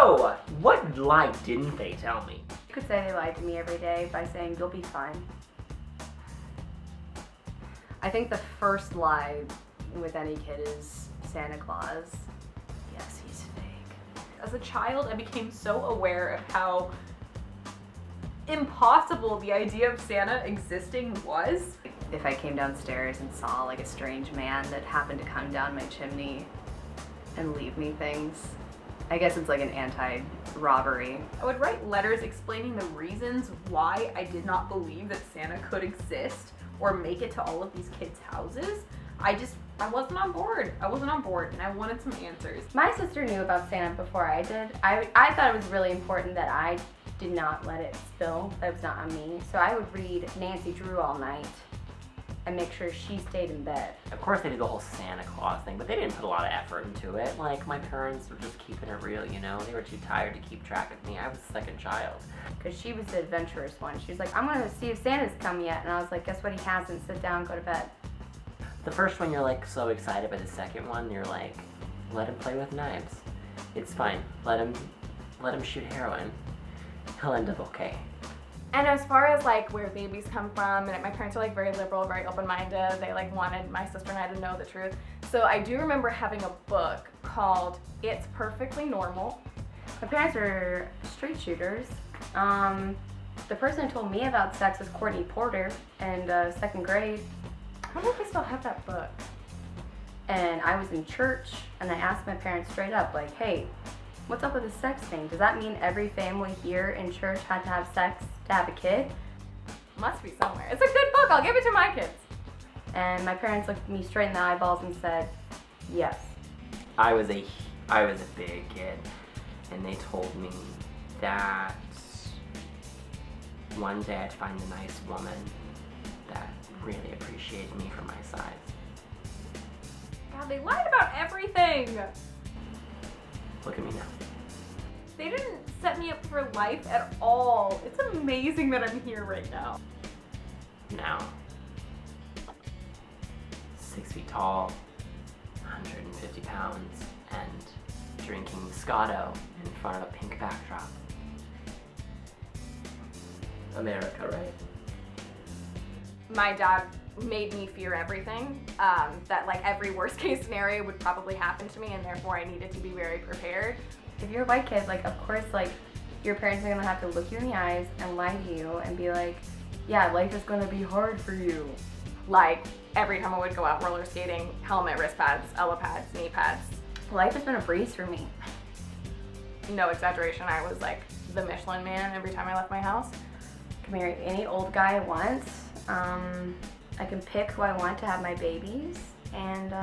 So, what lie didn't they tell me? You could say they lied to me every day by saying you'll be fine. I think the first lie with any kid is Santa Claus. Yes, he's fake. As a child, I became so aware of how impossible the idea of Santa existing was. If I came downstairs and saw like a strange man that happened to come down my chimney and leave me things, I guess it's like an anti-robbery. I would write letters explaining the reasons why I did not believe that Santa could exist or make it to all of these kids' houses. I wasn't on board. I wasn't on board, and I wanted some answers. My sister knew about Santa before I did. I thought it was really important that I did not let it spill. That was not on me. So I would read Nancy Drew all night and make sure she stayed in bed. Of course they did the whole Santa Claus thing, but they didn't put a lot of effort into it. Like, my parents were just keeping it real, you know? They were too tired to keep track of me. I was the second child. Because she was the adventurous one. She was like, I'm gonna see if Santa's come yet. And I was like, guess what, he hasn't. Sit down, go to bed. The first one, you're like so excited, but the second one, you're like, let him play with knives. It's fine. Let him shoot heroin. He'll end up okay. And as far as like where babies come from, and my parents are like very liberal, very open-minded. They like wanted my sister and I to know the truth. So I do remember having a book called It's Perfectly Normal. My parents were street shooters. The person who told me about sex was Courtney Porter in second grade. I wonder if I still have that book. And I was in church, and I asked my parents straight up, like, hey, what's up with the sex thing? Does that mean every family here in church had to have sex to have a kid? Must be somewhere. It's a good book. I'll give it to my kids. And my parents looked me straight in the eyeballs and said, yes. I was a big kid, and they told me that one day I'd find a nice woman that really appreciated me for my size. God, they lied about everything. Look at me now. They didn't set me up for life at all. It's amazing that I'm here right now. Now, 6 feet tall, 150 pounds, and drinking Moscato in front of a pink backdrop. America, right? My dad made me fear everything, that like every worst case scenario would probably happen to me, and therefore I needed to be very prepared. If you're a white kid, like, of course, like, your parents are gonna have to look you in the eyes and lie to you and be like, yeah, life is gonna be hard for you. Like, every time I would go out roller skating, helmet, wrist pads, elbow pads, knee pads. Life has been a breeze for me. No exaggeration, I was like the Michelin man every time I left my house. I can marry any old guy I want. I can pick who I want to have my babies. And,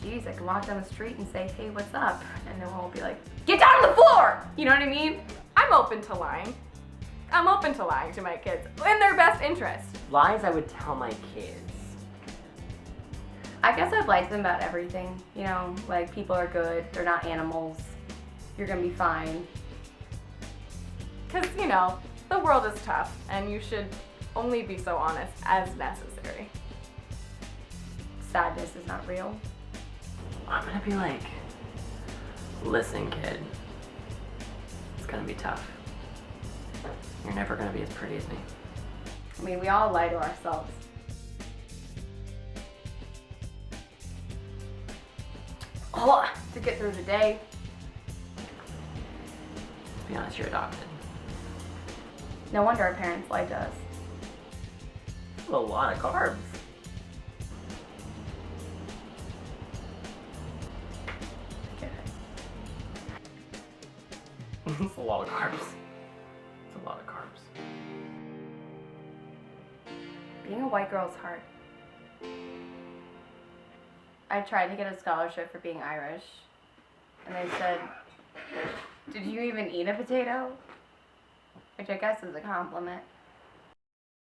geez, I can walk down the street and say, hey, what's up? And then we'll be like, get down on the floor! You know what I mean? I'm open to lying. I'm open to lying to my kids in their best interest. Lies I would tell my kids. I guess I'd lie to them about everything. You know, like, people are good, they're not animals, you're gonna be fine. Because, you know, the world is tough, and you should only be so honest as necessary. Sadness is not real. I'm gonna be like, listen, kid, it's gonna be tough. You're never gonna be as pretty as me. I mean, we all lie to ourselves. Oh, to get through the day. To be honest, you're adopted. No wonder our parents lied to us. A lot of carbs. It's a lot of carbs. It's a lot of carbs. Being a white girl is hard. I tried to get a scholarship for being Irish, and they said, did you even eat a potato? Which I guess is a compliment.